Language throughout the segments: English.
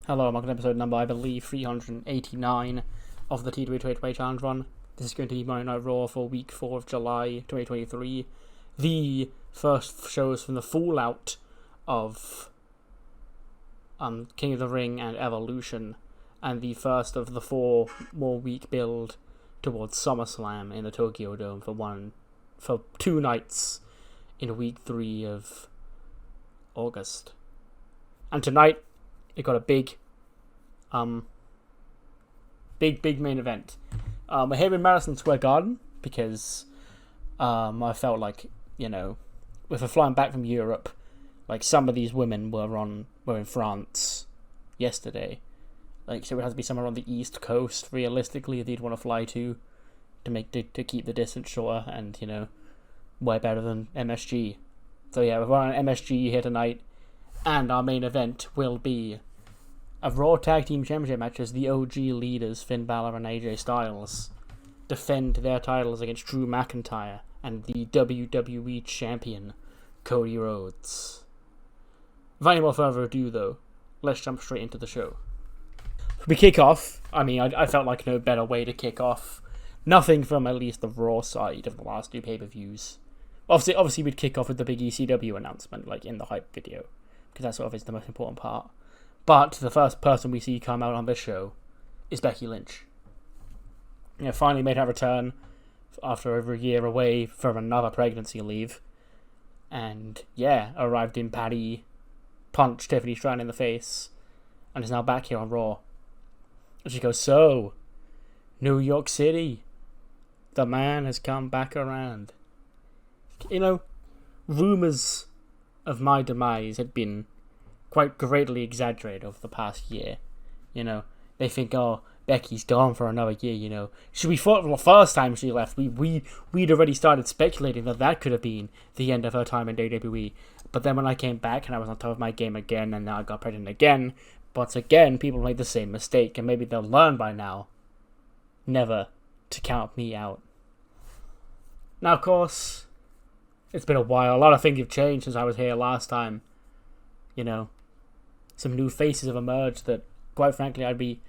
Hello, welcome to episode number, I believe, 389 of the TEW 2020 Challenge Run. This is going to be Monday Night Raw for week 4 of July 2023. The first shows from the fallout of King of the Ring and Evolution, and the first of the 4 more week build towards SummerSlam in the Tokyo Dome for 2 nights in week 3 of August. And tonight, it got a big main event. We're here in Madison Square Garden because I felt like, with a flying back from Europe, like some of these women were in France yesterday. Like, so it has to be somewhere on the East Coast, realistically, they'd want to fly to keep the distance shorter and, way better than MSG. So yeah, we're on MSG here tonight, and our main event will be a Raw Tag Team Championship match as the OG leaders, Finn Balor and AJ Styles, defend their titles against Drew McIntyre and the WWE Champion, Cody Rhodes. Without any more further ado, though, let's jump straight into the show. We kick off. I felt like no better way to kick off. Nothing from at least the Raw side of the last 2 pay-per-views. Obviously, we'd kick off with the big ECW announcement, like in the hype video, because that sort of is the most important part. But the first person we see come out on this show is Becky Lynch. Finally made her return after over a year away from another pregnancy leave. And arrived in Patty, punched Tiffany Stratton in the face, and is now back here on Raw. And she goes, "So, New York City, the man has come back around." Rumours of my demise had been quite greatly exaggerated over the past year. They think, Becky's gone for another year, We thought the first time she left, we'd already started speculating that could have been the end of her time in WWE. But then when I came back and I was on top of my game again, and now I got pregnant again, once again, people made the same mistake, and maybe they'll learn by now never to count me out. Now, of course, it's been a while. A lot of things have changed since I was here last time. Some new faces have emerged that, quite frankly, I'd be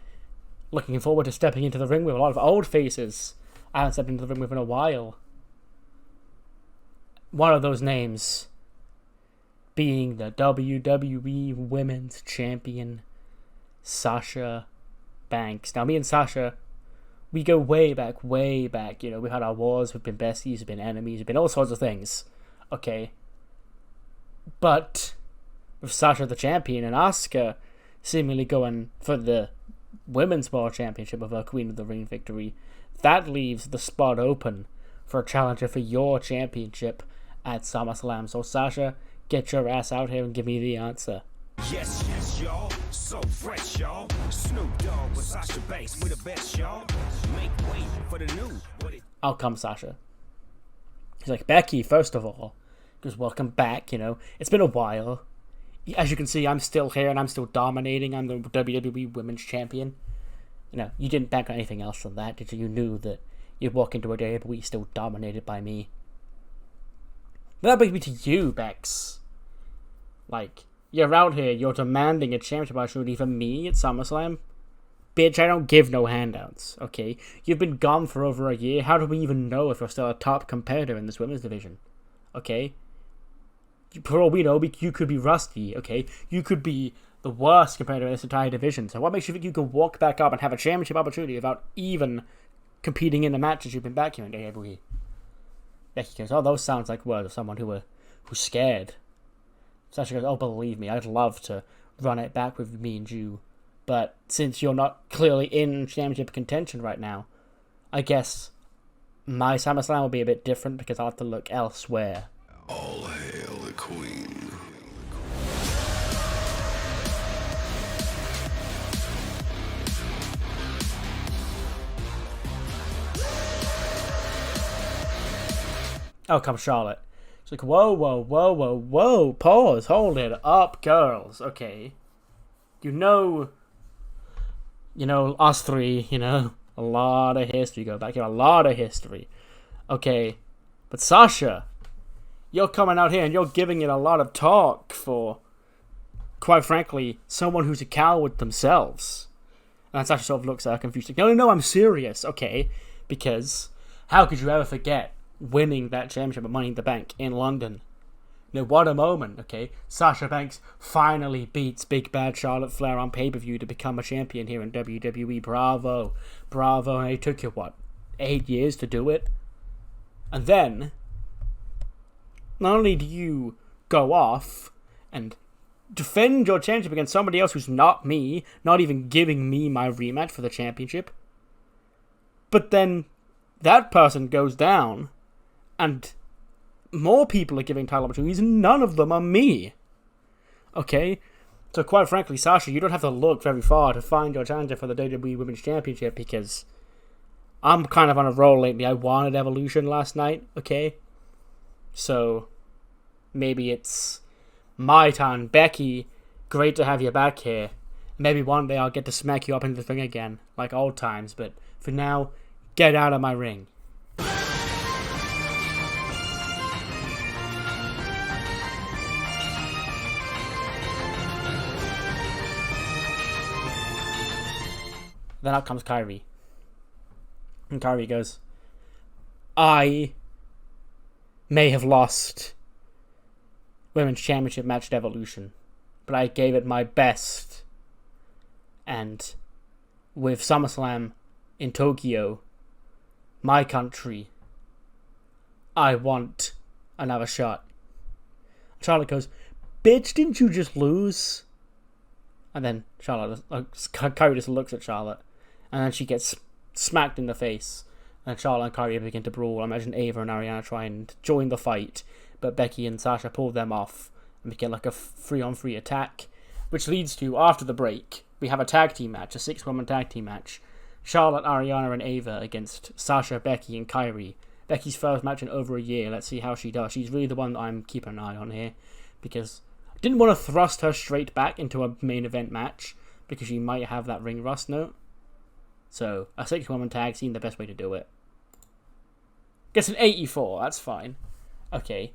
looking forward to stepping into the ring with. A lot of old faces I haven't stepped into the ring with in a while. One of those names being the WWE Women's Champion, Sasha Banks. Now, me and Sasha, we go way back. We've had our wars, we've been besties, we've been enemies, we've been all sorts of things. Okay. But with Sasha the champion and Asuka seemingly going for the Women's World Championship with her Queen of the Ring victory, that leaves the spot open for a challenger for your championship at SummerSlam. So Sasha, get your ass out here and give me the answer. Yes, y'all. So fresh, y'all. Snoop Dogg with Sasha Banks. We the best, y'all. Make way for the new. Out comes Sasha. He's like, "Becky, first of all," because welcome back, It's been a while. As you can see, I'm still here and I'm still dominating. I'm the WWE Women's Champion. You didn't bank on anything else than that, did you? You knew that you'd walk into a WWE still dominated by me. But that brings me to you, Bex. You're out here, you're demanding a championship opportunity from me at SummerSlam? Bitch, I don't give no handouts, okay? You've been gone for over a year. How do we even know if you're still a top competitor in this women's division? Okay? For all we know, you could be rusty, okay? You could be the worst competitor in this entire division. So what makes you think you can walk back up and have a championship opportunity without even competing in the matches you've been back here in WWE? Becky goes, "Oh, those sounds like words of someone who's scared." Sasha goes, "Oh, believe me, I'd love to run it back with me and you. But since you're not clearly in championship contention right now, I guess my SummerSlam will be a bit different because I'll have to look elsewhere." All hail the Queen. Out comes Charlotte. She's like, whoa, pause, hold it up, girls, okay. Us three, a lot of history, go back here, a lot of history. Okay, but Sasha, you're coming out here and you're giving it a lot of talk for quite frankly, someone who's a coward themselves. And Sasha sort of looks at her confused. Like, no, I'm serious, okay? Because how could you ever forget winning that championship at Money in the Bank in London? No, what a moment, okay? Sasha Banks finally beats Big Bad Charlotte Flair on pay-per-view to become a champion here in WWE. Bravo. And it took you, 8 years to do it? And then, not only do you go off and defend your championship against somebody else who's not me, not even giving me my rematch for the championship, but then that person goes down and more people are giving title opportunities and none of them are me. Okay? So quite frankly, Sasha, you don't have to look very far to find your challenger for the WWE Women's Championship, because I'm kind of on a roll lately. I wanted Evolution last night, okay? So maybe it's my turn. Becky, great to have you back here. Maybe one day I'll get to smack you up into the ring again, like old times, but for now, get out of my ring. Then out comes Kairi. And Kairi goes, I may have lost Women's Championship match at Evolution, but I gave it my best. And with SummerSlam in Tokyo, my country, I want another shot. Charlotte goes, bitch, didn't you just lose? And then Kairi just looks at Charlotte, and then she gets smacked in the face. And Charlotte and Kairi begin to brawl. I imagine Ava and Ariana try and join the fight, but Becky and Sasha pull them off and begin like a 3-on-3 attack, which leads to, after the break, we have a tag team match, a 6-woman tag team match. Charlotte, Ariana, and Ava against Sasha, Becky, and Kairi. Becky's first match in over a year. Let's see how she does. She's really the one that I'm keeping an eye on here, because I didn't want to thrust her straight back into a main event match, because she might have that ring rust note. So, a 6-woman tag seemed the best way to do it. Gets an 84, that's fine. Okay.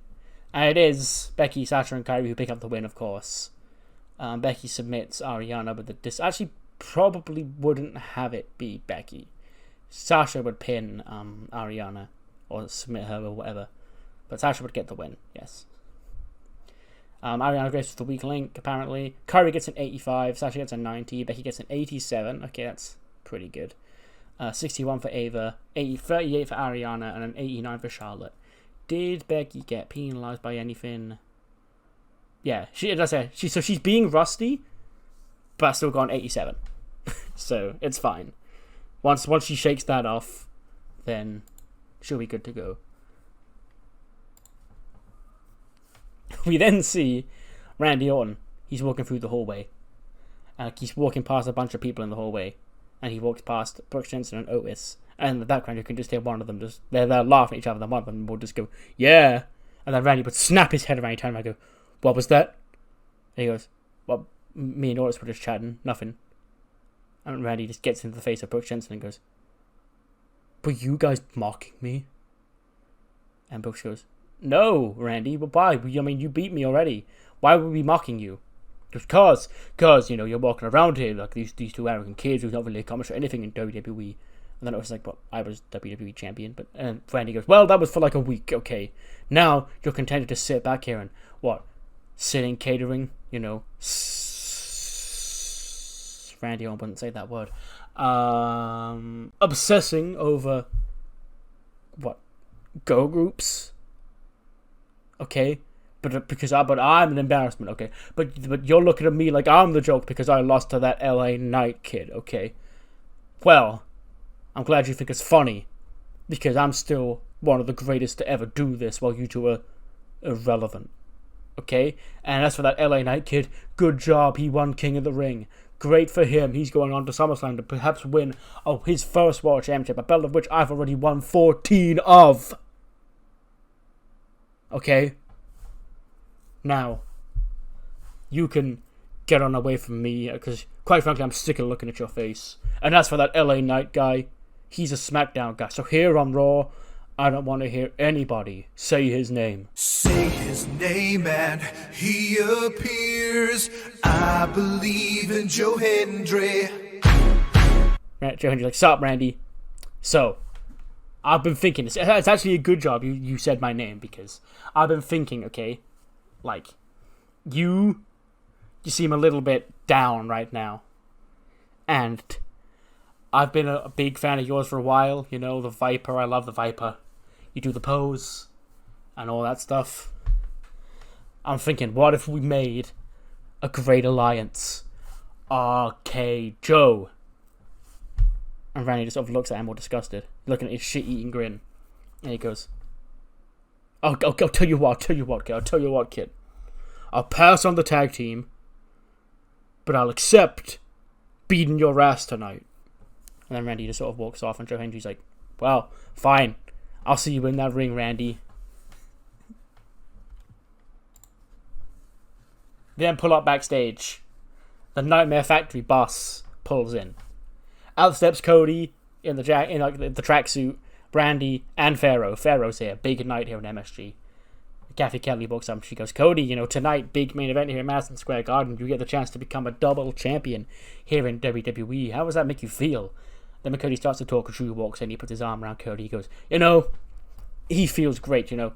And it is Becky, Sasha, and Kairi who pick up the win, of course. Becky submits Ariana, but this actually probably wouldn't have it be Becky. Sasha would pin Ariana, or submit her, or whatever. But Sasha would get the win, yes. Ariana goes with the weak link, apparently. Kairi gets an 85, Sasha gets a 90, Becky gets an 87. Okay, that's pretty good. 61 for Ava, 38 for Ariana, and an 89 for Charlotte. Did Becky get penalized by anything? Yeah, she's being rusty, but still got an 87. So it's fine. Once she shakes that off, then she'll be good to go. We then see Randy Orton. He's walking through the hallway. He's walking past a bunch of people in the hallway. And he walks past Brooks Jensen and Otis. And in the background, you can just hear one of them they're laughing at each other. And one of them will just go, yeah. And then Randy would snap his head around each time and I go, what was that? And he goes, well, me and Otis were just chatting, nothing. And Randy just gets into the face of Brooks Jensen and goes, were you guys mocking me? And Brooks goes, no, Randy, but why? I mean, you beat me already. Why were we mocking you? Because, you're walking around here like these two arrogant kids who've not really accomplished anything in WWE. And then it was like, well, I was WWE champion. And Randy goes, well, that was for like a week, okay. Now, you're contented to sit back here and, sit in catering, Randy, I wouldn't say that word. Obsessing over, girl groups? Okay. But I'm an embarrassment, okay? But you're looking at me like I'm the joke because I lost to that LA Knight kid, okay? Well, I'm glad you think it's funny, because I'm still one of the greatest to ever do this while you two are irrelevant, okay? And as for that LA Knight kid, good job, he won King of the Ring. Great for him, he's going on to SummerSlam to perhaps win his first World Championship, a belt of which I've already won 14 of. Okay? Now, you can get on away from me, because, quite frankly, I'm sick of looking at your face. And as for that LA Knight guy, he's a SmackDown guy. So here on Raw, I don't want to hear anybody say his name. Say his name and he appears. I believe in Joe Hendry. Joe Hendry's like, sup, Randy? So, I've been thinking, it's actually a good job you said my name, because I've been thinking, okay, like, you seem a little bit down right now. And I've been a big fan of yours for a while, you know, the Viper, I love the Viper. You do the pose and all that stuff. I'm thinking, what if we made a great alliance? RK Joe. And Randy just sort of looks at him all disgusted, looking at his shit-eating grin. And he goes, I'll tell you what, kid. I'll pass on the tag team, but I'll accept beating your ass tonight. And then Randy just sort of walks off, and Joe Hendry's like, well, fine. I'll see you in that ring, Randy. Then pull up backstage. The Nightmare Factory bus pulls in. Out steps Cody in the tracksuit, Brandy, and Pharaoh. Pharaoh's here. Big night here in MSG. Kathy Kelly walks up. She goes, Cody, you know, tonight, big main event here in Madison Square Garden. You get the chance to become a double champion here in WWE. How does that make you feel? Then when Cody starts to talk, Drew walks in. He puts his arm around Cody. He goes, you know, he feels great, you know.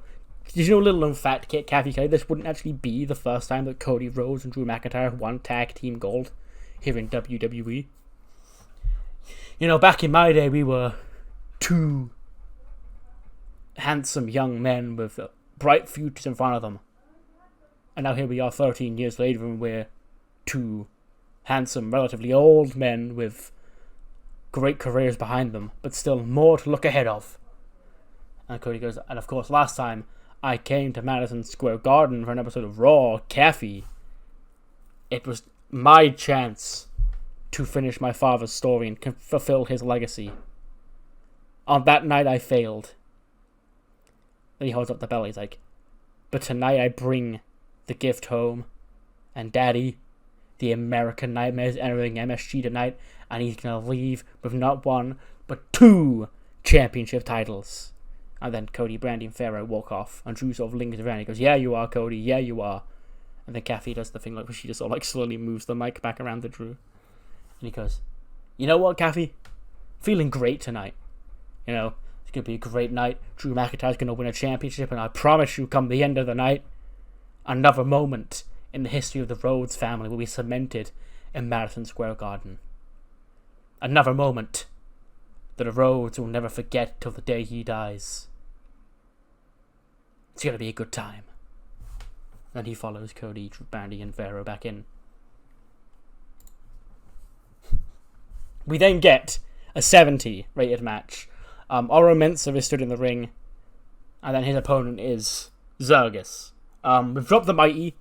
Did you know, little known fact, Kathy Kelly, this wouldn't actually be the first time that Cody Rhodes and Drew McIntyre won tag team gold here in WWE. You know, back in my day, we were two handsome young men with bright futures in front of them. And now here we are 13 years later, and we're two handsome, relatively old men with great careers behind them, but still more to look ahead of. And Cody goes, and of course, last time I came to Madison Square Garden for an episode of Raw, Kathy, it was my chance to finish my father's story and fulfill his legacy. On that night, I failed. Then he holds up the bell. He's like, but tonight I bring the gift home. And Daddy, the American Nightmare is entering MSG tonight, and he's going to leave with not one, but 2 championship titles. And then Cody, Brandy, and Pharaoh walk off, and Drew sort of lingers around. He goes, yeah, you are, Cody, yeah, you are. And then Kathy does the thing like where she just sort of like slowly moves the mic back around to Drew. And he goes, you know what, Kathy? Feeling great tonight. You know, it's going to be a great night. Drew McIntyre's going to win a championship, and I promise you, come the end of the night, another moment in the history of the Rhodes family will be cemented in Madison Square Garden. Another moment that the Rhodes will never forget till the day he dies. It's going to be a good time. Then he follows Cody, Brandy, and Pharaoh back in. We then get a 70 rated match. Oro Mensah is stood in the ring, and then his opponent is Zergus. We've dropped the Mighty,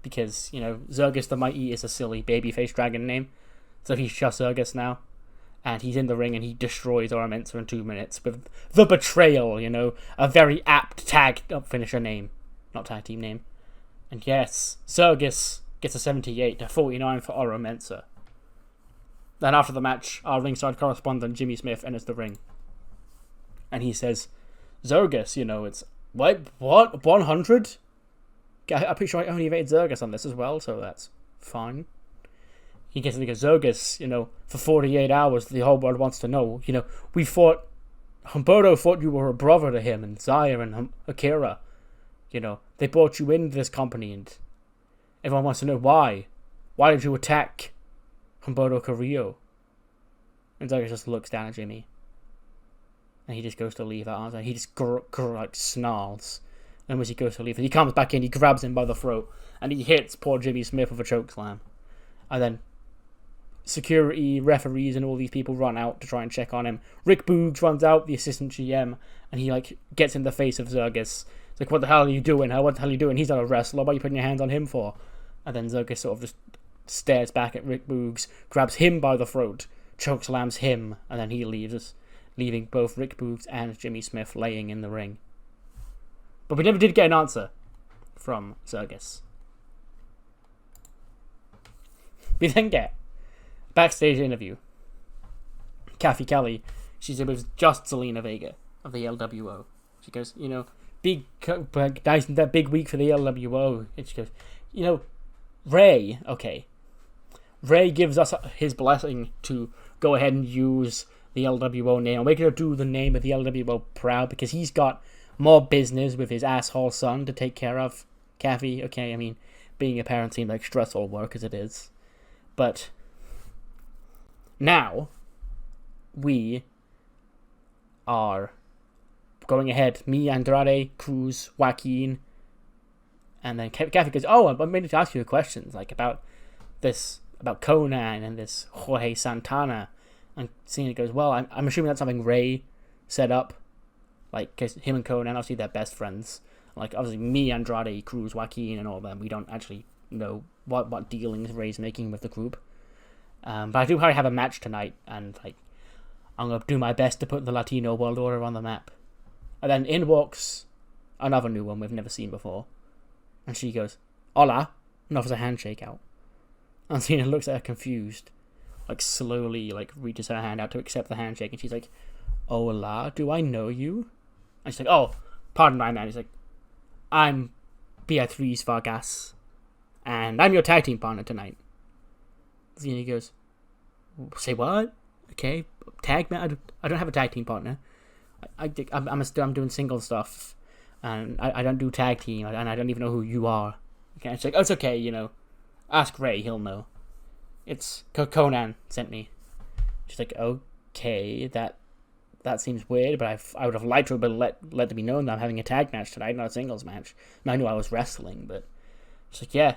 because, you know, Zergus the Mighty is a silly babyface dragon name, so he's just Zergus now. And he's in the ring and he destroys Oro Mensah in 2 minutes with the Betrayal, you know, a very apt tag finisher name, not tag team name. And yes, Zergus gets a 78 to 49 for Oro Mensah. Then after the match, our ringside correspondent Jimmy Smith enters the ring. And he says, Zergus, you know, it's, what, 100? I'm pretty sure I only rated Zergus on this as well, so that's fine. He gets to go, Zergus, you know, for 48 hours, the whole world wants to know, you know, Humberto thought you were a brother to him, and Zaya and Akira, you know, they brought you into this company, and everyone wants to know why. Why did you attack Humberto Carrillo? And Zergus just looks down at Jimmy, and he just goes to leave that answer. He just like snarls. And as he goes to leave, he comes back in, he grabs him by the throat, and he hits poor Jimmy Smith with a chokeslam. And then security, referees, and all these people run out to try and check on him. Rick Boogs runs out, the assistant GM, and he like gets in the face of Zergus. It's like, what the hell are you doing? What the hell are you doing? He's not a wrestler. What are you putting your hands on him for? And then Zergus sort of just stares back at Rick Boogs, grabs him by the throat, chokeslams him, and then he leaves us, leaving both Rick Boogs and Jimmy Smith laying in the ring. But we never did get an answer from Zergus. We then get a backstage interview. Kathy Kelly, she's with just Zelina Vega of the LWO. She goes, that big week for the LWO. And she goes, Ray, okay. Ray gives us his blessing to go ahead and use the LWO name. We're going to do the name of the LWO proud because he's got more business with his asshole son to take care of. Kathy, okay, I mean, being a parent seems like stressful work as it is. But now we are going ahead. Me, Andrade, Cruz, Joaquin, and then Kathy goes, oh, I'm ready to ask you questions, like about Conan and this Jorge Santana. And Cena goes, well, I'm assuming that's something Ray set up. Like, because him and Conan, obviously they're best friends. Like, obviously me, Andrade, Cruz, Joaquin, and all of them, we don't actually know what dealings Ray's making with the group. But I do probably have a match tonight, and like, I'm going to do my best to put the Latino World Order on the map. And then in walks another new one we've never seen before. And she goes, hola, and offers a handshake out. And Cena looks at her confused, like slowly like reaches her hand out to accept the handshake, and she's like, hola, do I know you? And she's like, oh, pardon my man. He's like, I'm Beatriz Vargas, and I'm your tag team partner tonight. Cena goes, say what? Okay, tag man? I don't have a tag team partner. I'm doing single stuff, and I don't do tag team, and I don't even know who you are. Okay, and she's like, oh, it's okay, ask Ray, he'll know. It's Conan sent me. She's like, okay, that seems weird, but I would have liked to have let it be known that I'm having a tag match tonight, not a singles match. And I knew I was wrestling, but she's like, yeah,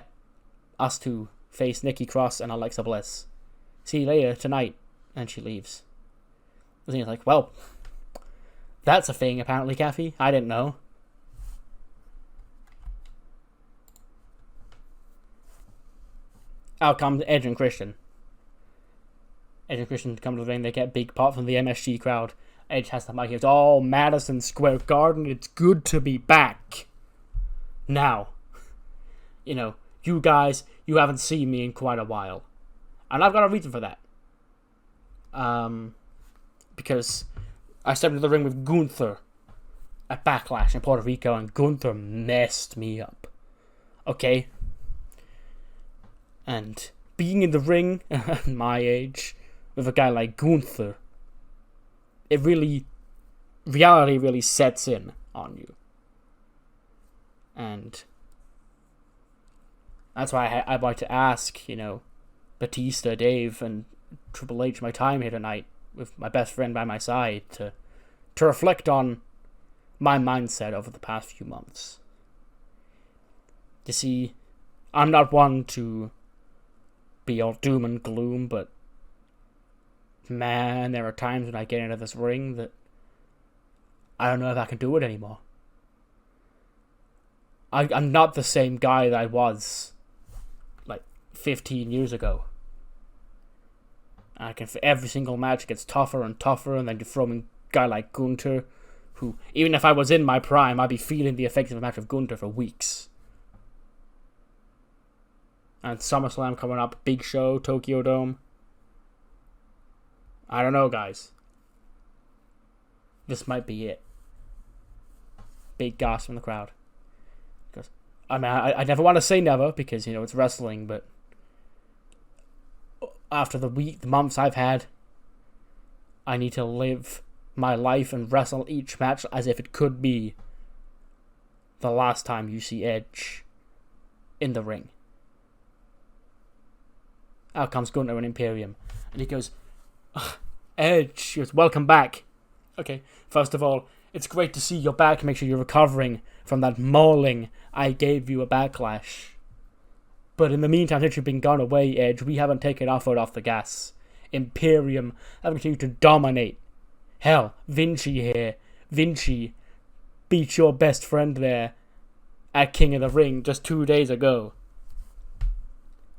us two face Nikki Cross and Alexa Bliss. See you later tonight. And she leaves. And he's like, well, that's a thing apparently, Kathy. I didn't know. Out comes Edge and Christian. Edge and Christian come to the ring. They get big pop from the MSG crowd. Edge has the mic. He goes, oh, Madison Square Garden, it's good to be back. Now, you guys, you haven't seen me in quite a while. And I've got a reason for that. Because I stepped into the ring with Gunther at Backlash in Puerto Rico, and Gunther messed me up. Okay? And being in the ring at my age with a guy like Gunther, reality really sets in on you. And that's why I'd like to ask, Batista, Dave, and Triple H my time here tonight with my best friend by my side to reflect on my mindset over the past few months. You see, I'm not one to be all doom and gloom, but man, there are times when I get into this ring that I don't know if I can do it anymore. I'm not the same guy that I was like 15 years ago. For every single match it gets tougher and tougher, and then you throw in a guy like Gunther, who, even if I was in my prime, I'd be feeling the effects of a match with Gunther for weeks. And SummerSlam coming up, big show, Tokyo Dome. I don't know, guys. This might be it. Big gasp from the crowd. Because I never want to say never, because it's wrestling, but after the months I've had, I need to live my life and wrestle each match as if it could be the last time you see Edge in the ring. Out comes Gunther and Imperium, and he goes, Edge, he goes, welcome back. Okay, first of all, it's great to see you're back. Make sure you're recovering from that mauling I gave you a Backlash. But in the meantime, since you've been gone away, Edge, we haven't taken our foot off the gas. Imperium have continued to dominate. Hell, Vinci here. Vinci beat your best friend there at King of the Ring just 2 days ago.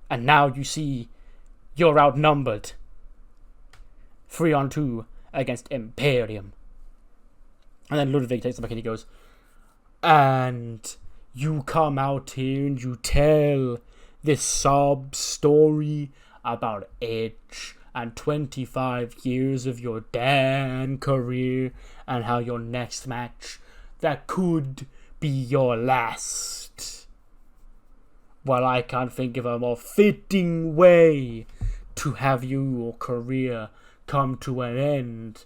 And now you see you're outnumbered. 3-on-2 against Imperium. And then Ludwig takes the mic and he goes, and you come out here and you tell this sob story about Edge and 25 years of your damn career, and how your next match, that could be your last. Well, I can't think of a more fitting way to have your career come to an end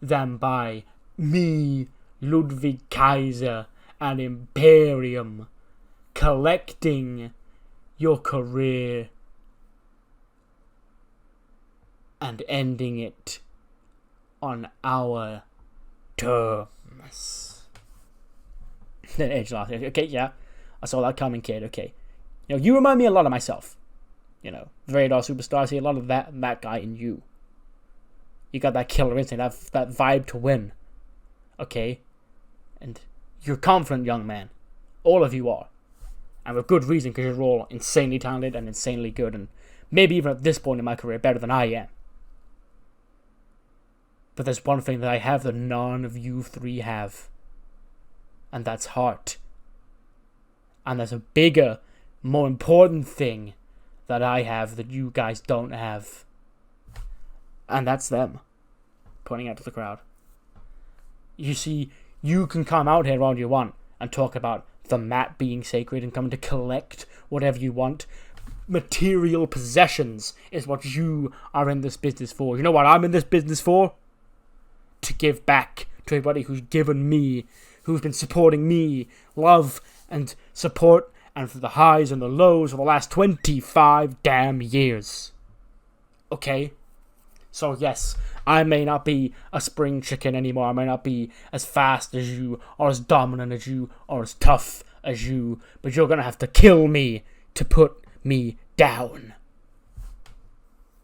than by me, Ludwig Kaiser, and Imperium collecting your career and ending it on our terms. Then Edge laughed. Okay, yeah, I saw that coming, kid. Okay, you remind me a lot of myself. Radar Superstar. I see a lot of that guy in you. You got that killer instinct, that vibe to win. Okay, and you're a confident young man. All of you are, and with good reason, because you're all insanely talented and insanely good, and maybe even at this point in my career, better than I am. But there's one thing that I have that none of you three have, and that's heart. And there's a bigger, more important thing that I have that you guys don't have. And that's them. Pointing out to the crowd. You see, you can come out here all you want and talk about the mat being sacred and coming to collect whatever you want. Material possessions is what you are in this business for. You know what I'm in this business for? To give back to everybody who's given me, who's been supporting me, love and support, and for the highs and the lows of the last 25 damn years. Okay? So yes, I may not be a spring chicken anymore. I may not be as fast as you, or as dominant as you, or as tough as you, but you're gonna have to kill me to put me down.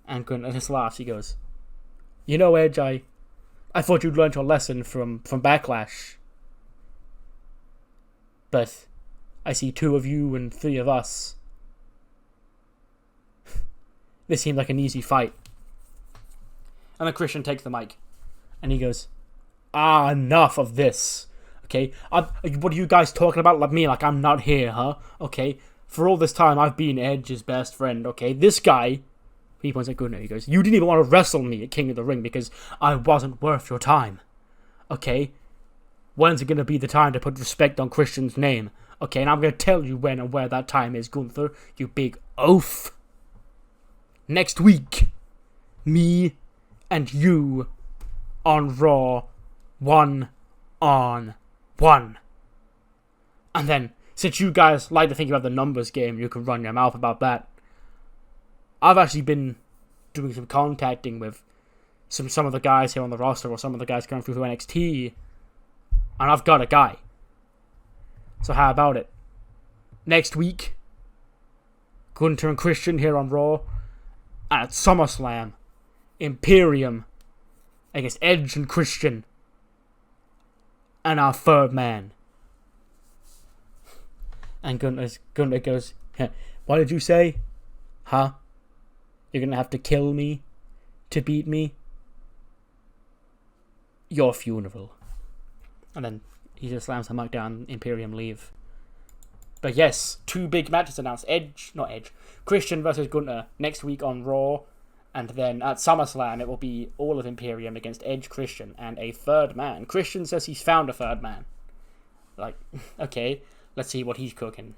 And Gunnar laughs. He goes, Edge, I thought you'd learned your lesson from Backlash. But I see 2 of you and 3 of us. This seemed like an easy fight. And then Christian takes the mic. And he goes, enough of this. Okay? What are you guys talking about? Like I'm not here, huh? Okay? For all this time, I've been Edge's best friend, okay? This guy, he points at Gunnar, he goes, you didn't even want to wrestle me at King of the Ring because I wasn't worth your time. Okay? When's it going to be the time to put respect on Christian's name? Okay, and I'm going to tell you when and where that time is, Gunther, you big oaf. Next week, me and you on Raw, 1-on-1. And then, since you guys like to think about the numbers game, you can run your mouth about that. I've actually been doing some contacting with some of the guys here on the roster, or some of the guys coming through NXT, and I've got a guy. So how about it? Next week, Gunther and Christian here on Raw, and at SummerSlam, Imperium against Edge and Christian, and our 3rd man. And Gunther goes, what did you say? Huh? You're gonna have to kill me to beat me? Your funeral. And then he just slams the mic down, Imperium leave. But yes, 2 big matches announced. Christian versus Gunther next week on Raw. And then at SummerSlam, it will be all of Imperium against Edge, Christian, and a 3rd man. Christian says he's found a 3rd man. Okay, let's see what he's cooking.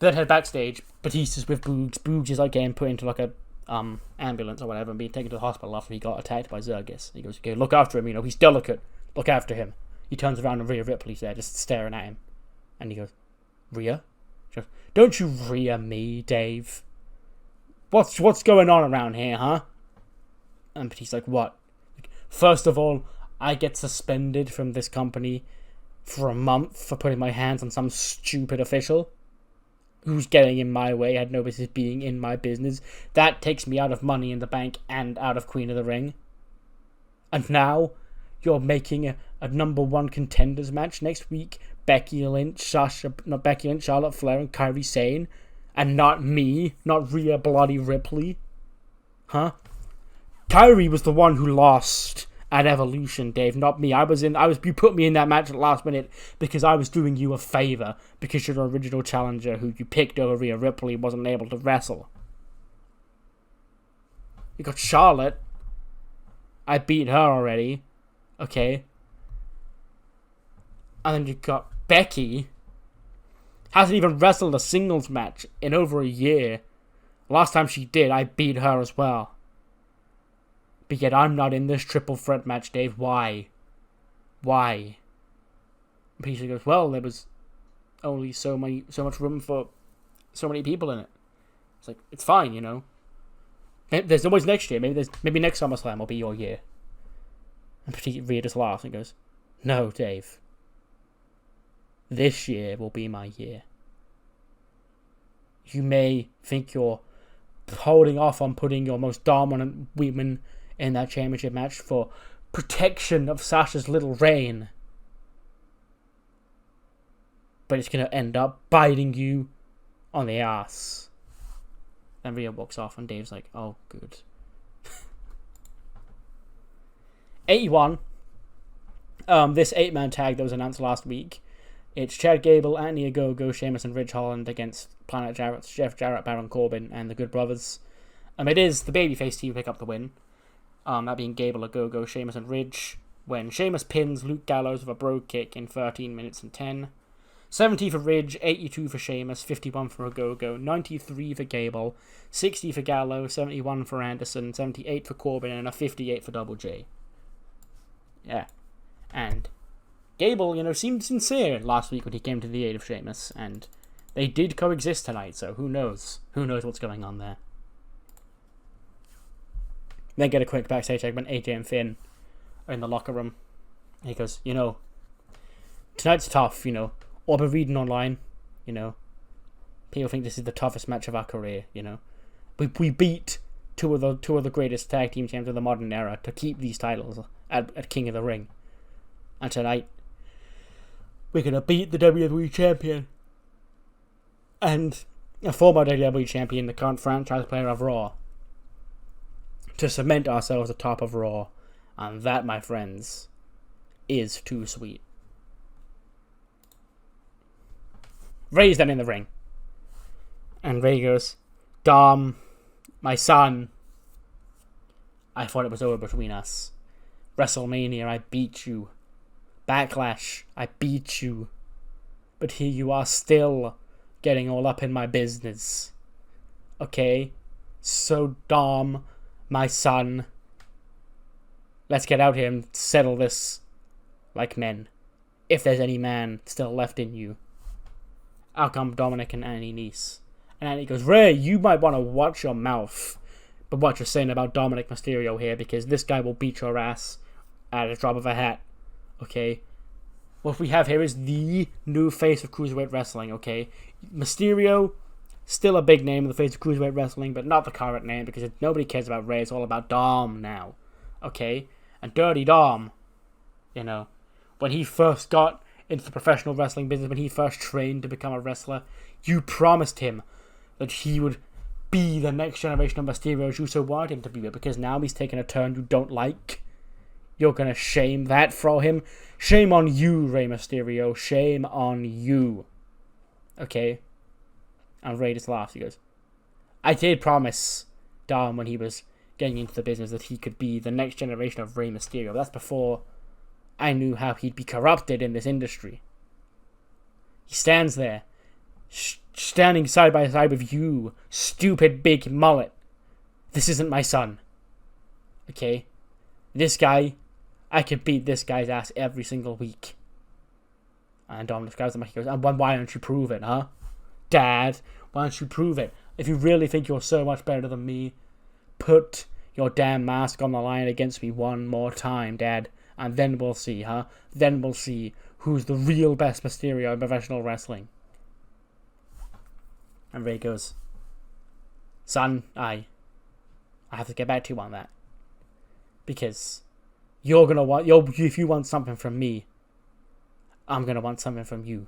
Then head backstage. Batista's with Boogs. Boogs is getting put into a ambulance or whatever and being taken to the hospital after he got attacked by Zergis. He goes, okay, look after him, he's delicate. Look after him. He turns around and Rhea Ripley's there just staring at him. And he goes, Rhea? She goes, don't you Rhea me, Dave. What's going on around here, huh? And Batista's like, what? First of all, I get suspended from this company for a month for putting my hands on some stupid official who's getting in my way, had no business being in my business. That takes me out of Money in the Bank and out of Queen of the Ring. And now you're making a number 1 contenders match next week. Becky Lynch, Charlotte Flair, and Kairi Sane, and not me, not Rhea Bloody Ripley. Huh? Kairi was the one who lost at Evolution, Dave, not me. You put me in that match at the last minute because I was doing you a favor, because your original challenger who you picked over Rhea Ripley wasn't able to wrestle. You got Charlotte. I beat her already. Okay? And then you've got Becky. Hasn't even wrestled a singles match in over a year. Last time she did, I beat her as well. But yet I'm not in this triple threat match, Dave. Why? Why? Batista goes, well, there was only so much room for so many people in it. It's like, it's fine, you know. There's always next year. Maybe next SummerSlam will be your year. And Rhea just laughs and goes, no, Dave. This year will be my year. You may think you're holding off on putting your most dominant women in that championship match for protection of Sasha's little reign. But it's going to end up biting you on the ass. Then Rhea walks off and Dave's like, oh, good. 81. This 8-man tag that was announced last week. It's Chad Gable, Anthony Ogogo, Sheamus and Ridge Holland against Planet Jarrett, Jeff Jarrett, Baron Corbin, and the Good Brothers. It is the babyface team pick up the win. That being Gable, Ogogo, Sheamus and Ridge. When Sheamus pins Luke Gallows with a bro kick in 13 minutes and 10. 70 for Ridge, 82 for Sheamus, 51 for Ogogo, 93 for Gable, 60 for Gallows, 71 for Anderson, 78 for Corbin, and a 58 for Double J. Yeah. And Gable, you know, seemed sincere last week when he came to the aid of Sheamus, and they did coexist tonight, so who knows? Who knows what's going on there? Then get a quick backstage segment. AJ and Finn are in the locker room. And he goes, you know, tonight's tough, you know. Or I've been reading online, you know. People think this is the toughest match of our career, you know. We beat two of the greatest tag team champions of the modern era to keep these titles at King of the Ring. And tonight, we're going to beat the WWE Champion. And a former WWE Champion, the current franchise player of Raw. To cement ourselves atop of Raw. And that, my friends, is too sweet. Ray's then in the ring. And Ray goes, Dom, my son, I thought it was over between us. WrestleMania, I beat you. Backlash, I beat you. But here you are still getting all up in my business. Okay? So, Dom, my son, let's get out here and settle this like men. If there's any man still left in you. Out come Dominik and Annie Nice. And Annie goes, Ray, you might want to watch your mouth. But what you're saying about Dominik Mysterio here, because this guy will beat your ass at a drop of a hat. Okay? What we have here is the new face of Cruiserweight Wrestling, okay? Mysterio, still a big name in the face of Cruiserweight Wrestling, but not the current name, because nobody cares about Ray. It's all about Dom now. Okay? And Dirty Dom, you know, when he first got into the professional wrestling business, when he first trained to become a wrestler, you promised him that he would be the next generation of Mysterio as you so wanted him to be, because now he's taken a turn you don't like. You're gonna shame that for him? Shame on you, Rey Mysterio. Shame on you. Okay? And Ray just laughs. He goes, I did promise Dom when he was getting into the business that he could be the next generation of Rey Mysterio. That's before I knew how he'd be corrupted in this industry. He stands there, standing side by side with you, stupid big mullet. This isn't my son. Okay? This guy, I can beat this guy's ass every single week. And Dom describes him, he goes, and why don't you prove it, huh? Dad, why don't you prove it? If you really think you're so much better than me, put your damn mask on the line against me one more time, Dad. And then we'll see, huh? Then we'll see who's the real best Mysterio in professional wrestling. And Ray goes, son, I have to get back to you on that. Because you're gonna want, if you want something from me, I'm gonna want something from you.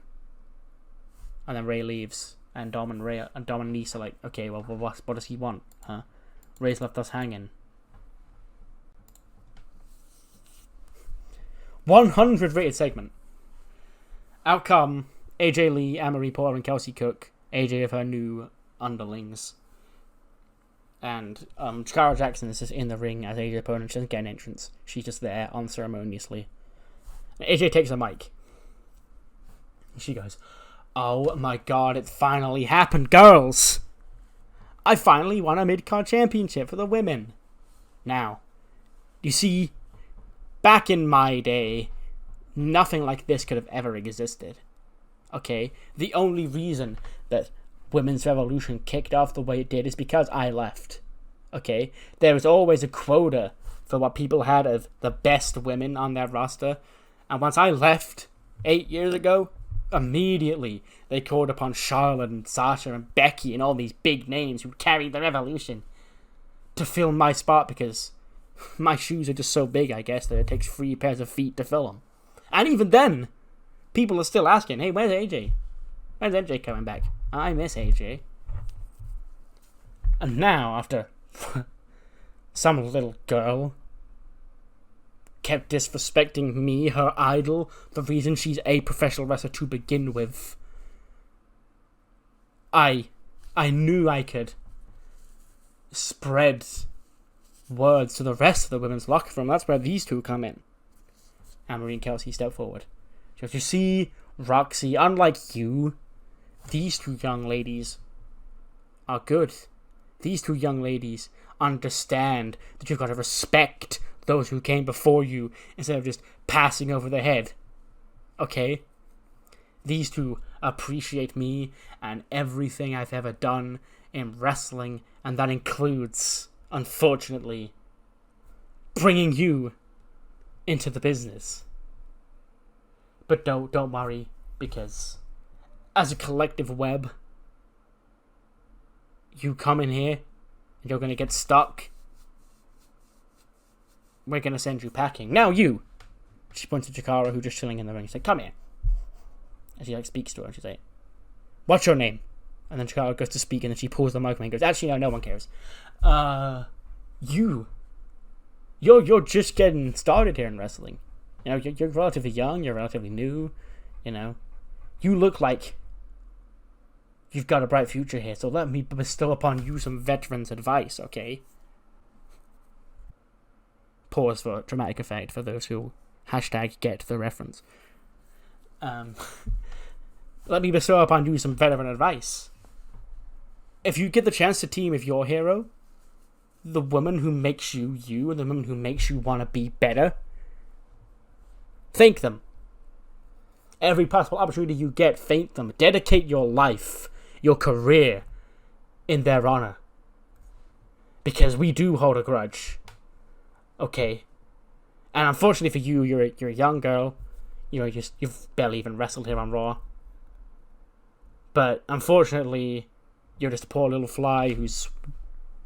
And then Ray leaves, and Dom and Nice are like, okay, well, what does he want, huh? Ray's left us hanging. 100 rated segment. Outcome: AJ Lee, Anne-Marie Porter, and Kelsey Cook. AJ of her new underlings. And Chikara Jackson is just in the ring as AJ's opponent. She doesn't get an entrance. She's just there unceremoniously. AJ takes a mic. She goes, "Oh my god, it finally happened, girls! I finally won a Midcard Championship for the women. Now, you see, back in my day, nothing like this could have ever existed. Okay? The only reason that Women's Revolution kicked off the way it did is because I left. Okay? There was always a quota for what people had of the best women on their roster. And once I left 8 years ago, immediately they called upon Charlotte and Sasha and Becky and all these big names who carried the Revolution to fill my spot because my shoes are just so big, I guess, that it takes 3 pairs of feet to fill them. And even then, people are still asking, hey, where's AJ? When's AJ coming back? I miss AJ. And now, after some little girl kept disrespecting me, her idol, the reason she's a professional wrestler to begin with, I knew I could spread words to the rest of the women's locker room. That's where these two come in. And Marie and Kelsey step forward. She goes, "You see, Roxy, unlike you, these two young ladies are good. These two young ladies understand that you've got to respect those who came before you instead of just passing over their head. Okay? These two appreciate me and everything I've ever done in wrestling, and that includes, unfortunately, bringing you into the business. But don't worry, because as a collective web, you come in here and you're going to get stuck. We're going to send you packing. Now you!" She points to Chikara, who's just chilling in the ring. She's like, "Come here." And she speaks to her. She's like, "What's your name?" And then Chikara goes to speak, and then she pulls the microphone and goes, "Actually, no one cares. You're just getting started here in wrestling. You know, you're relatively young, you're relatively new, you know. You look like you've got a bright future here, so let me bestow upon you some veterans' advice, okay?" Pause for dramatic effect for those who #get the reference. Let me bestow upon you some veteran advice. If you get the chance to team with your hero, the woman who makes you you, and the woman who makes you want to be better, thank them. Every possible opportunity you get, thank them. Dedicate your life, your career, in their honor. Because we do hold a grudge. Okay? And unfortunately for you, you're a young girl. You've barely even wrestled here on Raw. But unfortunately, you're just a poor little fly who's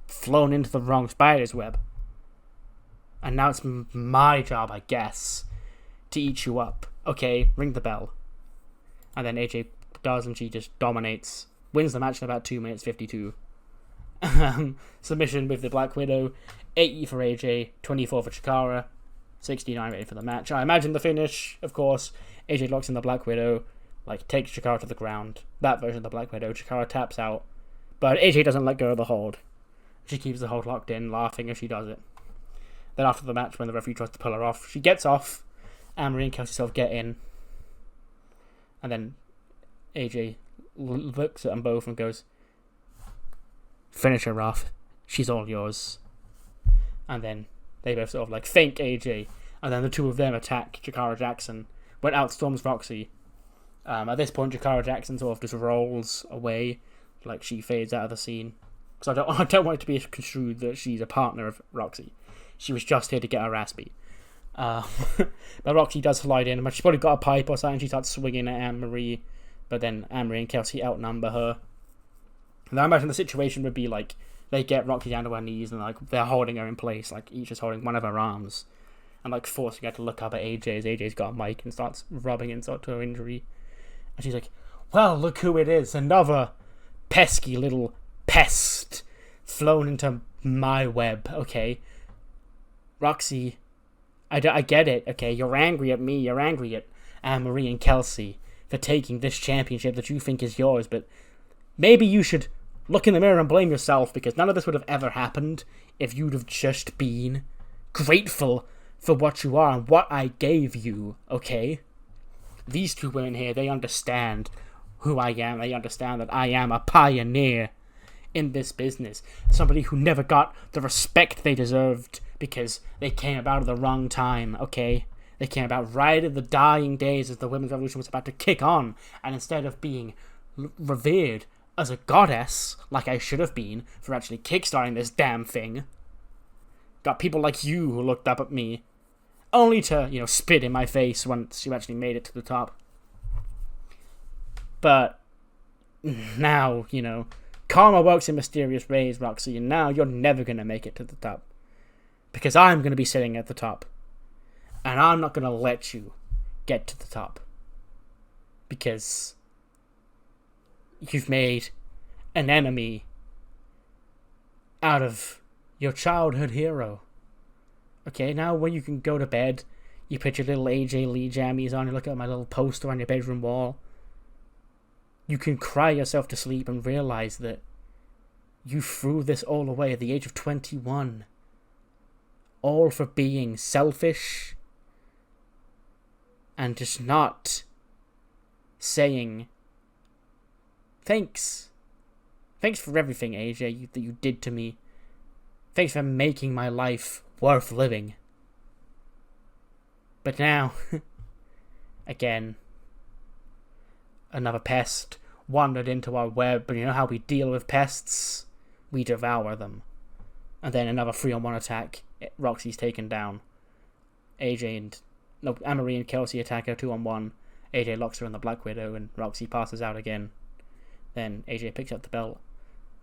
flown into the wrong spider's web. And now it's my job, I guess, to eat you up. Okay, ring the bell. And then AJ does, and she just dominates. Wins the match in about 2 minutes 52. Submission with the Black Widow. 80 for AJ, 24 for Chikara, 69 ready for the match. I imagine the finish, of course. AJ locks in the Black Widow, takes Chikara to the ground. That version of the Black Widow. Chikara taps out, but AJ doesn't let go of the hold. She keeps the hold locked in, laughing as she does it. Then after the match, when the referee tries to pull her off, she gets off, and Marie and Kelsey get in. And then AJ looks at them both and goes, "Finish her off. She's all yours." And then they both thank AJ, and then the two of them attack Chikara Jackson, when outstorms Roxy. At this point, Chikara Jackson sort of just rolls away, she fades out of the scene. Because I don't want it to be construed that she's a partner of Roxy. She was just here to get her ass beat. But Roxy does slide in, but she's probably got a pipe or something. She starts swinging at Anne-Marie, but then Anne-Marie and Kelsey outnumber her. And I imagine the situation would be they get Roxy down to her knees and they're holding her in place, each is holding one of her arms, and forcing her to look up at AJ as AJ's got a mic and starts rubbing insult to her injury. And she's like, "Well, look who it is, another pesky little pest flown into my web, okay? Roxy, I get it, okay? You're angry at me, you're angry at Anne-Marie and Kelsey for taking this championship that you think is yours, but maybe you should look in the mirror and blame yourself, because none of this would have ever happened if you'd have just been grateful for what you are and what I gave you, okay? These two women here, they understand who I am. They understand that I am a pioneer in this business. Somebody who never got the respect they deserved because they came about at the wrong time, okay? They came about right at the dying days as the women's revolution was about to kick on, and instead of being revered as a goddess, like I should have been for actually kickstarting this damn thing, got people like you who looked up at me, only to, spit in my face once you actually made it to the top. But now, karma works in mysterious ways, Roxy, and now you're never going to make it to the top. Because I'm going to be sitting at the top. And I'm not going to let you get to the top. Because you've made an enemy out of your childhood hero. Okay, now when you can go to bed, you put your little AJ Lee jammies on, you look at my little poster on your bedroom wall. You can cry yourself to sleep and realize that you threw this all away at the age of 21. All for being selfish and just not saying thanks. Thanks for everything, AJ, that you did to me. Thanks for making my life worth living. But now, again, another pest wandered into our web, but you know how we deal with pests? We devour them. And then another 3-on-1 attack, Roxy's taken down. Anne-Marie and Kelsey attack her 2-on-1. AJ locks her in the Black Widow and Roxy passes out again. Then AJ picks up the belt.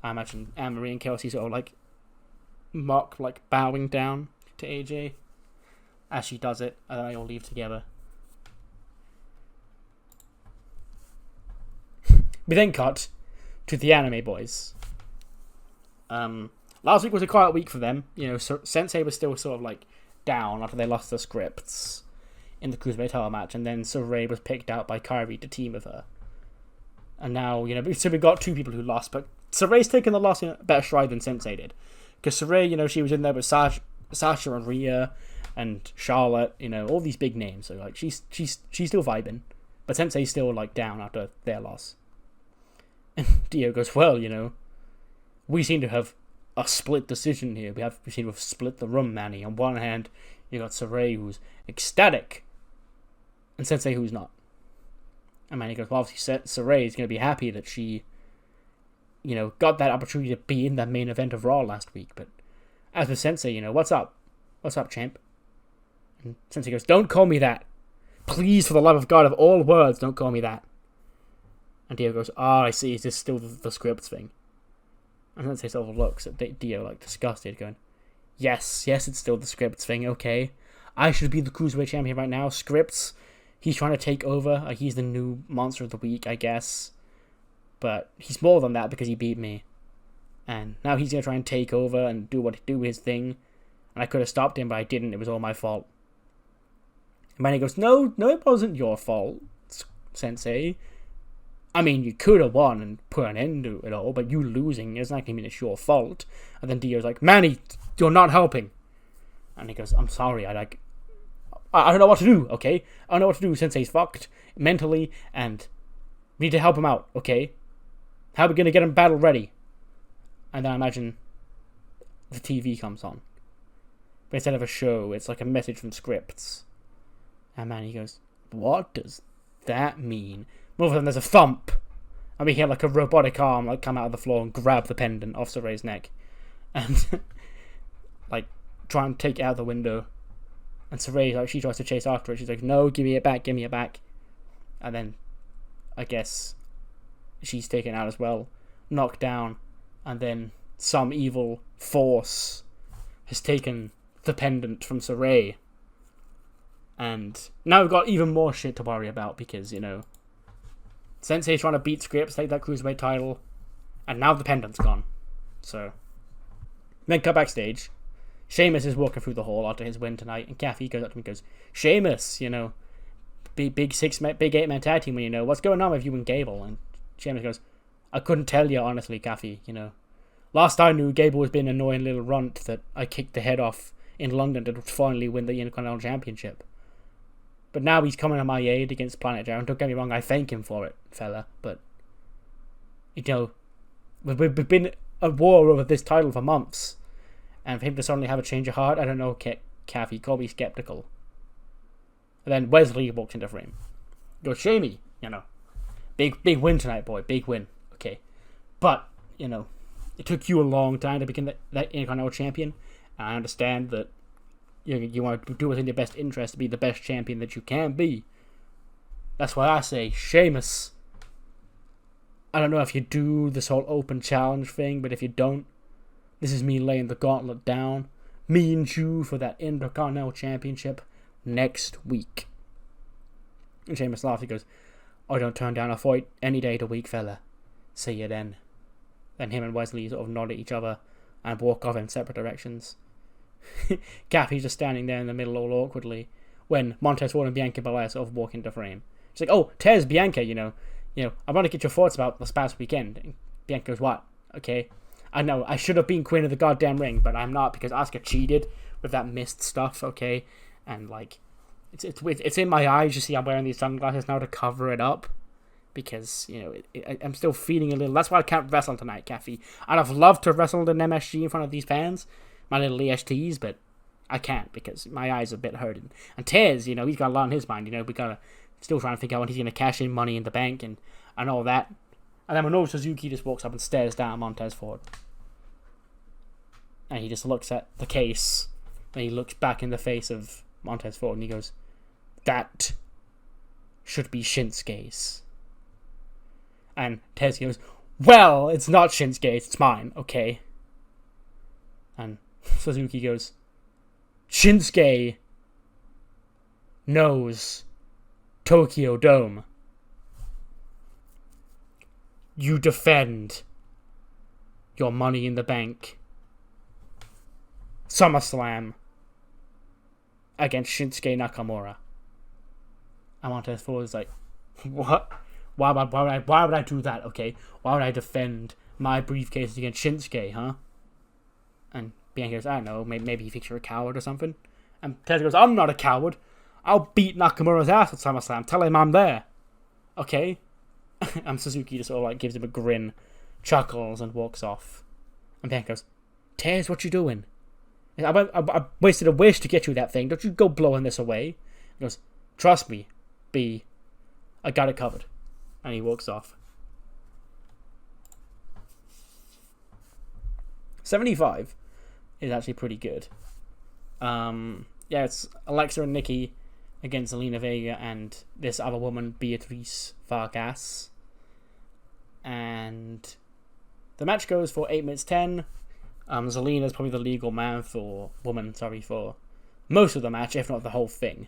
I imagine Anne-Marie and Kelsey sort of bowing down to AJ as she does it, and then they all leave together. We then cut to the anime boys. Last week was a quiet week for them. Sensei was still sort of down after they lost the scripts in the Cruiserweight title match, and then Saray was picked out by Kairi to team with her. And now, so we got two people who lost, but Saray's taken the loss in a better stride than Sensei did. Because Saray, she was in there with Sasha and Rhea and Charlotte, all these big names. So she's still vibing, but Sensei's still down after their loss. And Dio goes, well, we seem to have a split decision here. We seem to have split the room, Manny. On one hand, you got Saray who's ecstatic, and Sensei who's not. And Manny goes, well, obviously Saray is going to be happy that she, got that opportunity to be in that main event of Raw last week. But as for Sensei, what's up? What's up, champ? And Sensei goes, don't call me that. Please, for the love of God, of all words, don't call me that. And Dio goes, I see, is this still the scripts thing? And Sensei sort of looks at Dio, disgusted, going, yes, it's still the scripts thing, okay. I should be the Cruiserweight champion right now. Scripts, he's trying to take over. He's the new monster of the week, I guess. But he's more than that because he beat me. And now he's going to try and take over and do his thing. And I could have stopped him, but I didn't. It was all my fault. And Manny goes, no, it wasn't your fault, Sensei. I mean, you could have won and put an end to it all, but you losing isn't going to mean it's your fault. And then Dio's like, Manny, you're not helping. And he goes, I'm sorry, I don't know what to do, okay? I don't know what to do. Sensei's fucked mentally, and we need to help him out, okay? How are we going to get him battle ready? And then I imagine the TV comes on. But instead of a show, it's a message from scripts. And Manny goes, what does that mean? More than there's a thump, and we hear a robotic arm come out of the floor and grab the pendant off Saray's neck, and try and take it out the window. And Saray, she tries to chase after it. She's like, no, give me it back. And then I guess she's taken out as well, knocked down, and then some evil force has taken the pendant from Saray. And now we've got even more shit to worry about because, Sensei's trying to beat scripts, take that Cruiserweight title, and now the pendant's gone. So, then cut backstage. Sheamus is walking through the hall after his win tonight, and Kathy goes up to him and goes, Sheamus, big 8-man tag team, what's going on with you and Gable? And Sheamus goes, I couldn't tell you, honestly, Kathy, you know. Last I knew, Gable was being an annoying little runt that I kicked the head off in London to finally win the Intercontinental Championship. But now he's coming to my aid against Planet Jarrett. Don't get me wrong, I thank him for it, fella. But, you know, we've been at war over this title for months. And for him to suddenly have a change of heart, I don't know, Kathy, call me skeptical. And then Wes Lee walks into frame. Goes, Shamey, you know. Big win tonight, boy. Big win. Okay. But, you know, it took you a long time to become that Intercontinental Champion. And I understand that you want to do what's in your best interest to be the best champion that you can be. That's why I say, Sheamus. I don't know if you do this whole open challenge thing, but if you don't, this is me laying the gauntlet down. Me and you for that Intercontinental Championship next week. And Sheamus laughs. He goes, I don't turn down a fight any day of the week, fella. See you then. Then him and Wes Lee sort of nod at each other and walk off in separate directions. Gappy's just standing there in the middle all awkwardly when Montez Ford and Bianca Belair sort of walk into frame. She's like, oh, Tez, Bianca, you know, I want to get your thoughts about this past weekend. And Bianca goes, what? Okay. I know, I should have been queen of the goddamn ring, but I'm not because Asuka cheated with that mist stuff, okay? And, like, it's in my eyes. You see, I'm wearing these sunglasses now to cover it up because, you know, I'm still feeling a little... That's why I can't wrestle tonight, Kathy. I'd have loved to have wrestled in MSG in front of these fans, my little ESTs, but I can't because my eyes are a bit hurting. And Tez, you know, he's got a lot on his mind. You know, we gotta still trying to figure out when he's gonna cash in Money in the Bank and all that. And then Minoru Suzuki just walks up and stares down Montez Ford. And he just looks at the case. And he looks back in the face of Montez Ford and he goes, that should be Shinsuke's. And Tez goes, well, it's not Shinsuke's, it's mine, okay? And Suzuki goes, Shinsuke knows Tokyo Dome. You defend your Money in the Bank SummerSlam against Shinsuke Nakamura. And Montez Ford is like, what? Why would I do that, okay? Why would I defend my briefcase against Shinsuke, huh? And Bianca goes, I don't know, maybe he thinks you're a coward or something. And Tez goes, I'm not a coward. I'll beat Nakamura's ass at SummerSlam. Tell him I'm there. Okay? And Suzuki just sort of like gives him a grin, chuckles, and walks off. And Bianca goes, Tez, what you doing? I wasted a wish to get you that thing. Don't you go blowing this away. He goes, trust me, B. I got it covered. And he walks off. 75 is actually pretty good. It's Alexa and Nikki against Zelina Vega and this other woman, Beatrice Vargas. And the match goes for 8 minutes 10. Zelina's probably the legal woman for most of the match, if not the whole thing.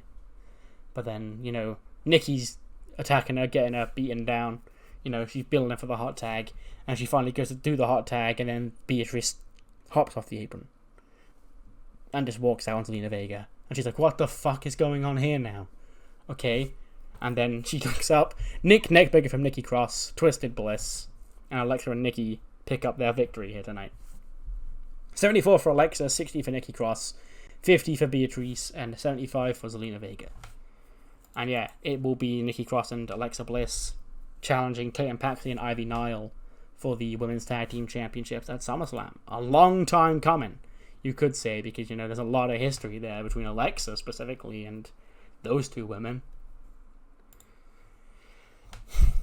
But then, you know, Nikki's attacking her, getting her beaten down. You know, she's building her for the hot tag, and she finally goes to do the hot tag, and then Beatrice hops off the apron and just walks out on Zelina Vega. And she's like, what the fuck is going on here now? Okay. And then she looks up. Neckbreaker from Nikki Cross, Twisted Bliss, and Alexa and Nikki pick up their victory here tonight. 74 for Alexa, 60 for Nikki Cross, 50 for Beatrice, and 75 for Zelina Vega. And yeah, it will be Nikki Cross and Alexa Bliss challenging Tatum Paxley and Ivy Nile for the Women's Tag Team Championships at SummerSlam. A long time coming, you could say, because, you know, there's a lot of history there between Alexa specifically and those two women.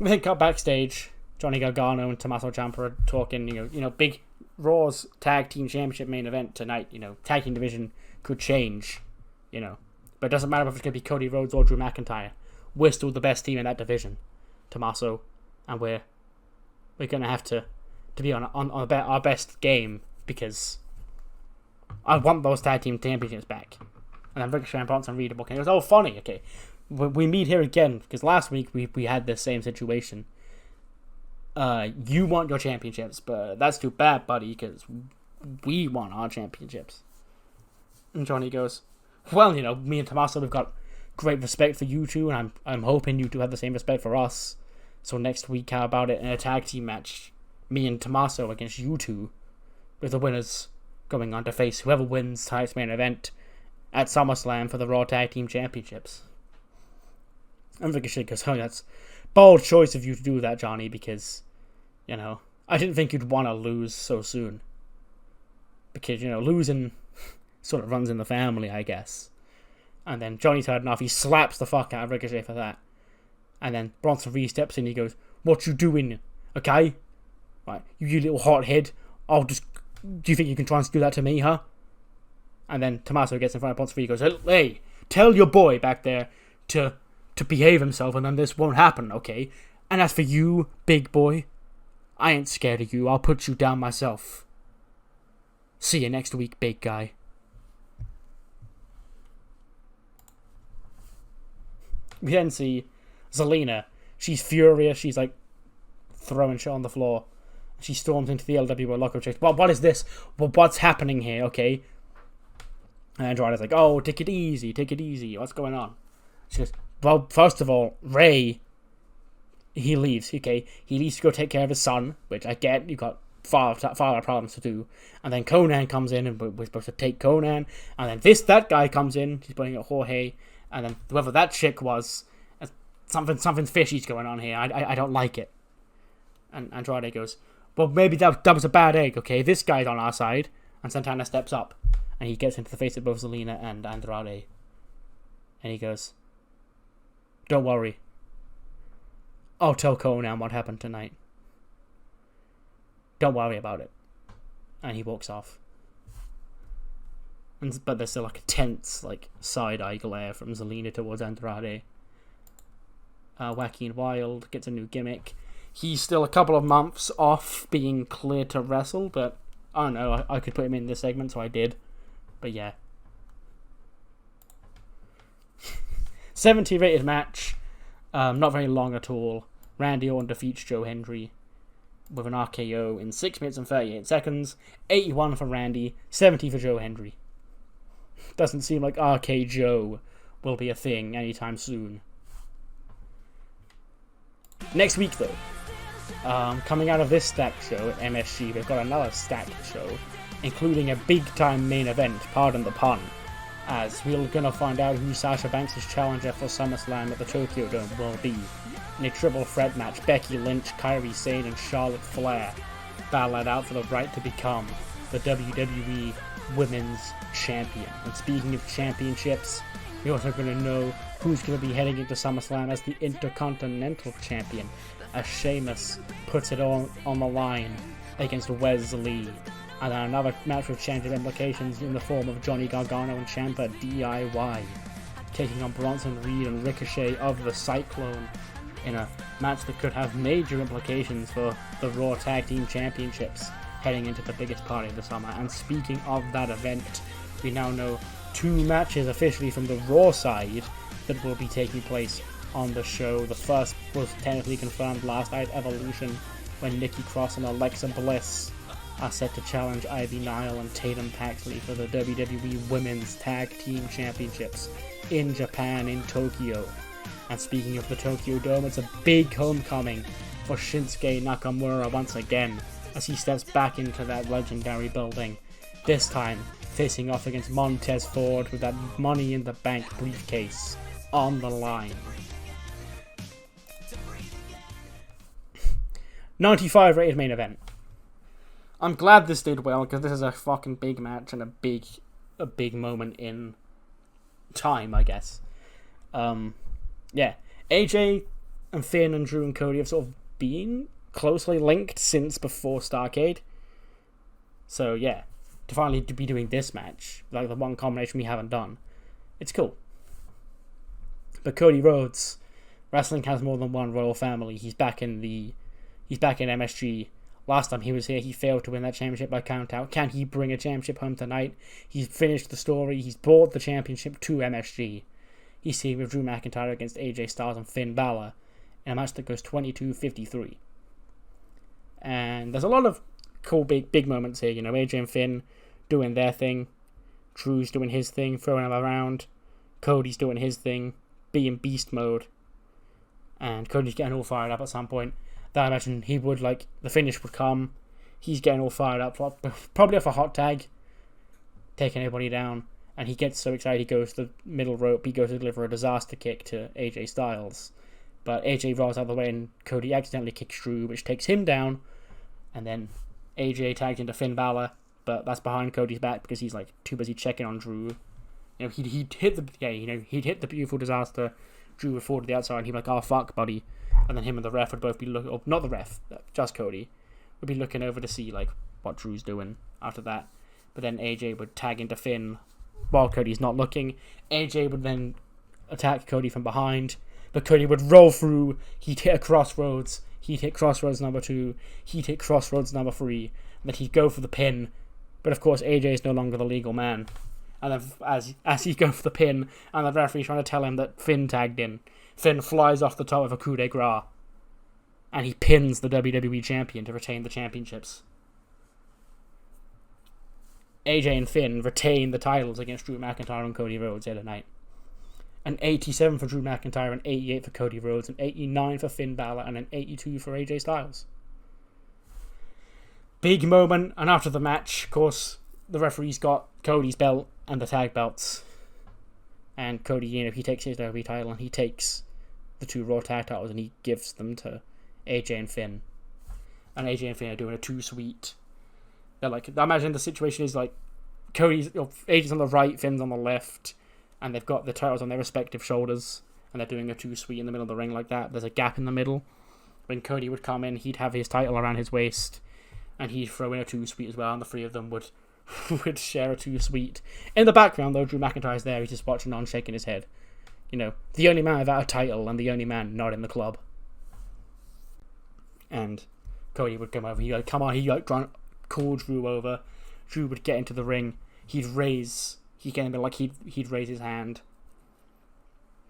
Then cut backstage, Johnny Gargano and Tommaso Ciampa are talking, you know, big Raw's Tag Team Championship main event tonight. You know, tag team division could change, you know. But it doesn't matter if it's going to be Cody Rhodes or Drew McIntyre. We're still the best team in that division, Tommaso. And we're going to have to be on our best game because I want those tag team championships back. And then Ricochet and Bronson Reed are booking. It was all funny, okay. We meet here again because last week we had the same situation. You want your championships, but that's too bad, buddy, because we want our championships. And Johnny goes, well, you know, me and Tommaso, we've got great respect for you two, and I'm hoping you two have the same respect for us. So next week, how about it in a tag team match? Me and Tommaso against you two, with the winners going on to face whoever wins tonight's main event at SummerSlam for the Raw Tag Team Championships. And Ricochet goes, oh, that's bold choice of you to do that, Johnny, because, you know, I didn't think you'd want to lose so soon. Because, you know, losing sort of runs in the family, I guess. And then Johnny's heading off. He slaps the fuck out of Ricochet for that. And then Bronson Reed steps in. He goes, what you doing, okay? Right, you little hothead. Do you think you can try and do that to me, huh? And then Tommaso gets in front of Bronson Reed. He goes, hey, tell your boy back there to behave himself, and then this won't happen, okay? And as for you, big boy, I ain't scared of you. I'll put you down myself. See you next week, big guy. We then see Zelina. She's furious. She's like throwing shit on the floor. She storms into the LWO locker room. Well, what is this? Well, what's happening here? Okay. And Andrade's like, oh, take it easy. Take it easy. What's going on? She goes, well, first of all, Ray, he leaves. Okay, he leaves to go take care of his son, which I get. You got far problems to do. And then Conan comes in, and we're supposed to take Conan. And then that guy comes in. He's putting a Jorge. And then whoever that chick was, something fishy's going on here. I don't like it. And Andrade goes, well, maybe that was a bad egg, okay? This guy's on our side. And Santana steps up. And he gets into the face of both Zelina and Andrade. And he goes, don't worry. I'll tell Conan what happened tonight. Don't worry about it. And he walks off. But there's still like a tense, like, side-eye glare from Zelina towards Andrade. Wacky and Wild gets a new gimmick. He's still a couple of months off being cleared to wrestle, but I don't know, I could put him in this segment, so I did. But yeah. 70 rated match. Not very long at all. Randy Orton defeats Joe Hendry with an RKO in 6 minutes and 38 seconds. 81 for Randy, 70 for Joe Hendry. Doesn't seem like RK Joe will be a thing anytime soon. Next week, though, coming out of this stacked show at MSG, we've got another stacked show, including a big-time main event, pardon the pun, as we're going to find out who Sasha Banks' challenger for SummerSlam at the Tokyo Dome will be. In a triple threat match, Becky Lynch, Kairi Sane, and Charlotte Flair battle it out for the right to become the WWE Women's Champion. And speaking of championships, we're also going to know who's going to be heading into SummerSlam as the Intercontinental Champion, as Sheamus puts it all on the line against Wes Lee. And then another match with change of implications in the form of Johnny Gargano and Ciampa DIY taking on Bronson Reed and Ricochet of the Cyclone in a match that could have major implications for the Raw Tag Team Championships heading into the biggest party of the summer. And speaking of that event, we now know 2 matches officially from the Raw side that will be taking place on the show. The first was technically confirmed last night, Evolution, when Nikki Cross and Alexa Bliss are set to challenge Ivy Nile and Tatum Paxley for the WWE Women's Tag Team Championships in Japan, in Tokyo. And speaking of the Tokyo Dome, it's a big homecoming for Shinsuke Nakamura once again, as he steps back into that legendary building, this time facing off against Montez Ford with that Money in the Bank briefcase on the line. 95 rated main event. I'm glad this did well, because this is a fucking big match and a big moment in time, I guess. Yeah, AJ and Finn and Drew and Cody have sort of been closely linked since before Starrcade. So yeah, to finally be doing this match, like the one combination we haven't done, it's cool. But Cody Rhodes, wrestling has more than one royal family. He's back in MSG. Last time he was here, he failed to win that championship by count out. Can he bring a championship home tonight? He's finished the story. He's brought the championship to MSG. He's here with Drew McIntyre against AJ Styles and Finn Balor in a match that goes 22-53. And there's a lot of cool big moments here. You know, AJ and Finn doing their thing. Drew's doing his thing, throwing him around. Cody's doing his thing, being beast mode. and Cody's getting all fired up at some point. Then I imagine he would, like, the finish would come. He's getting all fired up, probably off a hot tag, taking everybody down. And he gets so excited, he goes to the middle rope. He goes to deliver a disaster kick to AJ Styles. But AJ rolls out of the way, and Cody accidentally kicks Drew, which takes him down. And then AJ tags into Finn Balor, but that's behind Cody's back because he's, like, too busy checking on Drew. You know, he'd hit the beautiful disaster. Drew would fall to the outside, and he'd be like, "Oh fuck, buddy," and then him and the ref would both be looking, or not the ref, just Cody, would be looking over to see, like, what Drew's doing after that. But then AJ would tag into Finn while Cody's not looking. AJ would then attack Cody from behind, but Cody would roll through. He'd hit a crossroads. He'd hit crossroads number 2. He'd hit crossroads number 3. And then he'd go for the pin. But of course, AJ is no longer the legal man. And then as he'd go for the pin, and the referee's trying to tell him that Finn tagged in, Finn flies off the top of a coup de grace. And he pins the WWE Champion to retain the championships. AJ and Finn retain the titles against Drew McIntyre and Cody Rhodes the other night. An 87 for Drew McIntyre, an 88 for Cody Rhodes, an 89 for Finn Balor, and an 82 for AJ Styles. Big moment, and after the match, of course, the referee's got Cody's belt and the tag belts. And Cody, you know, he takes his WWE title and he takes the 2 Raw tag titles and he gives them to AJ and Finn. And AJ and Finn are doing a 2-sweet. They're like, I imagine the situation is like AJ's on the right, Finn's on the left, and they've got the titles on their respective shoulders, and they're doing a 2-sweet in the middle of the ring like that. There's a gap in the middle. When Cody would come in, he'd have his title around his waist, and he'd throw in a 2-sweet as well, and the 3 of them would share a 2-sweet. In the background, though, Drew McIntyre's there. He's just watching on, shaking his head. You know, the only man without a title and the only man not in the club. And Cody would come over. He'd like, come on. He'd like try and call Drew over. Drew would get into the ring. He'd raise his hand.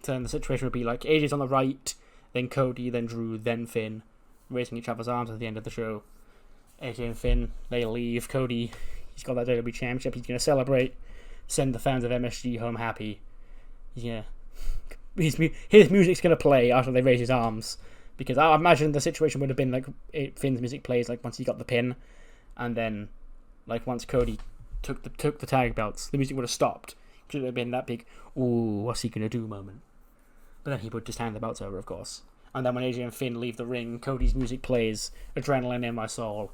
So then the situation would be like AJ's on the right, then Cody, then Drew, then Finn, raising each other's arms at the end of the show. AJ and Finn, they leave. Cody, he's got that WWE Championship. He's going to celebrate, send the fans of MSG home happy. Yeah, his music's going to play after they raise his arms, because I imagine the situation would have been like Finn's music plays like once he got the pin, and then like once Cody took the tag belts, the music would have stopped. It would have been that big, ooh, what's he going to do moment. But then he would just hand the belts over, of course. And then when AJ and Finn leave the ring, Cody's music plays, Adrenaline in My Soul.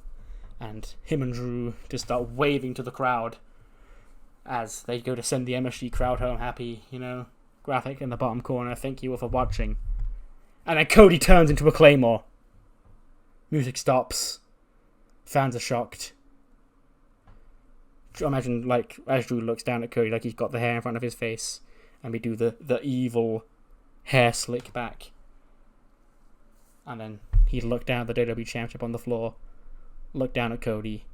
And him and Drew just start waving to the crowd as they go to send the MSG crowd home happy, you know. Graphic in the bottom corner, thank you all for watching. And then Cody turns into a Claymore. Music stops. Fans are shocked. Imagine, like, as Drew looks down at Cody, like he's got the hair in front of his face. And we do the evil hair slick back. And then he'd look down at the WWE Championship on the floor. Look down at Cody.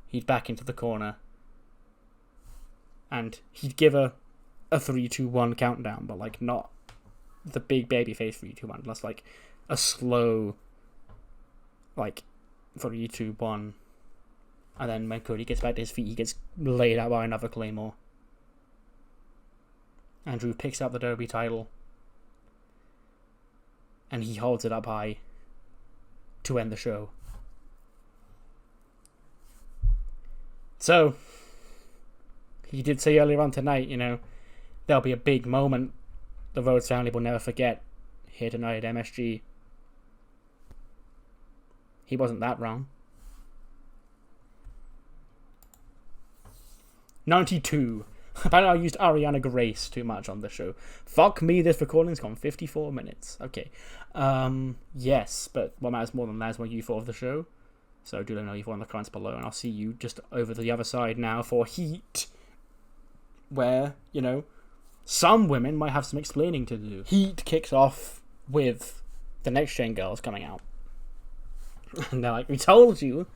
He'd back into the corner. And he'd give a 3-2-1 countdown, but like not the big babyface 3-2-1. That's like a slow, like 3-2-1. And then when Cody gets back to his feet, he gets laid out by another Claymore. Andrew picks up the WWE title. And he holds it up high to end the show. So, he did say earlier on tonight, you know, there'll be a big moment the Rhodes family will never forget here tonight at MSG. He wasn't that wrong. 92. Apparently I used Ariana Grace too much on the show. Fuck me, this recording's gone 54 minutes. Okay. Yes, but what matters more than that is what you thought of the show. So do let me know you thought in the comments below, and I'll see you just over the other side now for Heat, where, you know, some women might have some explaining to do. Heat kicks off with the Next Gen girls coming out. And they're like, we told you,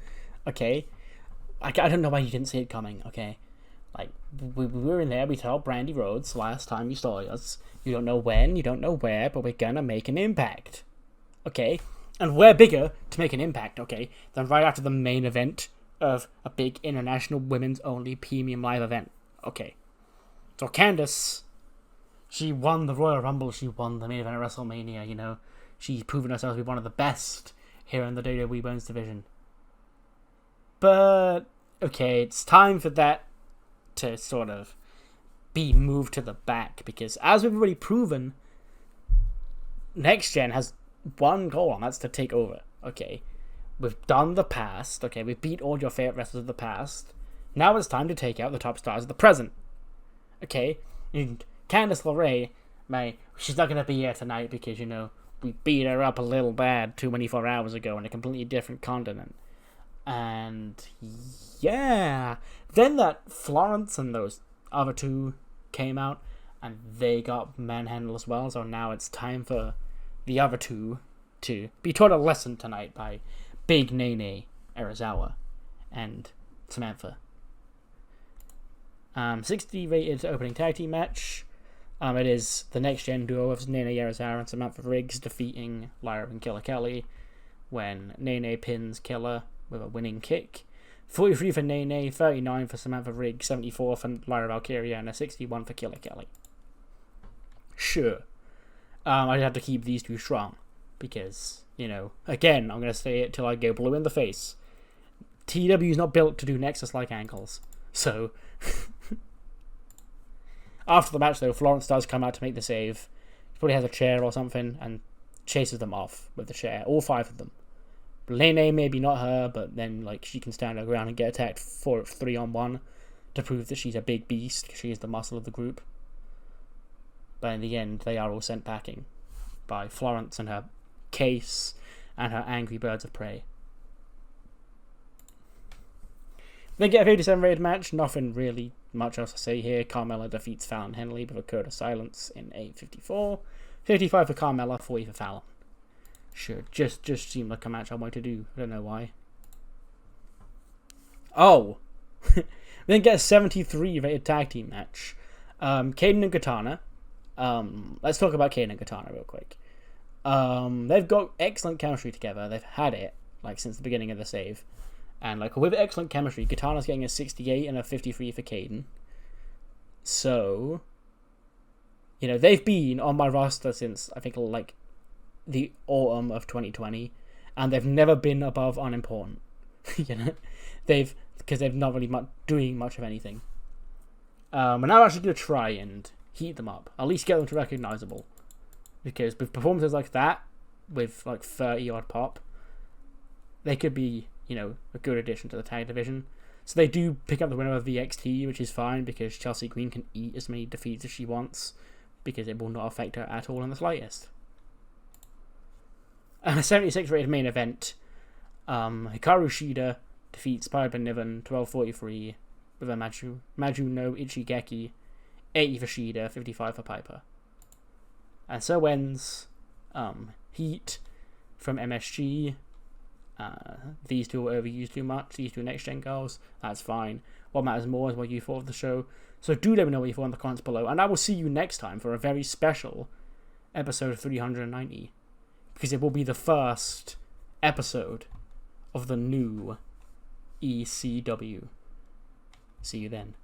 okay. I don't know why you didn't see it coming, okay. Like, we were in there, we told Brandy Rhodes last time you saw us. You don't know when, you don't know where, but we're gonna make an impact. Okay? And we're bigger to make an impact, okay, than right after the main event of a big international women's only premium live event. Okay. So Candace She won the Royal Rumble. She won the main event at WrestleMania. You know, she's proven herself to be one of the best here in the WWE Women's division. But okay, it's time for that to sort of be moved to the back, because as we've already proven, Next Gen has one goal, and that's to take over. Okay, we've done the past. Okay, we've beat all your favorite wrestlers of the past. Now it's time to take out the top stars of the present. Okay, and Candice LeRae, she's not going to be here tonight because, you know, we beat her up a little bad 24 hours ago in a completely different continent. And yeah, then that Florence and those other two came out, and they got manhandled as well. So now it's time for the other two to be taught a lesson tonight by Big Nene Arizawa and Samantha. 60 rated opening tag team match. It is the Next Gen duo of Nene Arizawa and Samantha Riggs defeating Lyra and Killer Kelly when Nene pins Killer with a winning kick. 43 for Nene, 39 for Samantha Riggs, 74 for Lyra Valkyria, and a 61 for Killer Kelly. Sure. I'd have to keep these two strong because, you know, again, I'm going to say it till I go blue in the face. TEW is not built to do Nexus-like ankles. So, after the match, though, Florence does come out to make the save. She probably has a chair or something and chases them off with the chair. All 5 of them. Lene, maybe not her, but then like she can stand her ground and get attacked for 3-on-1 to prove that she's a big beast. She is the muscle of the group. But in the end, they are all sent packing by Florence and her case and her angry birds of prey. Then get a 57 rated match. Nothing really much else to say here. Carmella defeats Fallon Henley with a code of silence in 8:54. 55 for Carmella, 40 for Fallon. Sure, just seemed like a match I wanted to do. I don't know why. Oh! Then get a 73 rated tag team match. Kayden and Katana. Let's talk about Kayden and Katana real quick. They've got excellent chemistry together. They've had it like since the beginning of the save. And like with excellent chemistry, Katana's getting a 68 and a 53 for Kayden. So, you know, they've been on my roster since I think like the autumn of 2020, and they've never been above unimportant. You know, because they've not really doing much of anything. And I'm actually going to try and heat them up, at least get them to recognizable, because with performances like that, with like 30 odd pop, they could be, you know, a good addition to the tag division. So they do pick up the winner of VXT, which is fine because Chelsea Green can eat as many defeats as she wants, because it will not affect her at all in the slightest. And a 76 rated main event, Hikaru Shida defeats Piper Niven 12:43 with a Maju no Ichigeki, 80 for Shida, 55 for Piper. And so ends Heat from MSG. These two were overused too much. These two Next Gen girls, that's fine. What matters more is what you thought of the show. So do let me know what you thought in the comments below, and I will see you next time for a very special episode 390. Because it will be the first episode of the new ECW. See you then.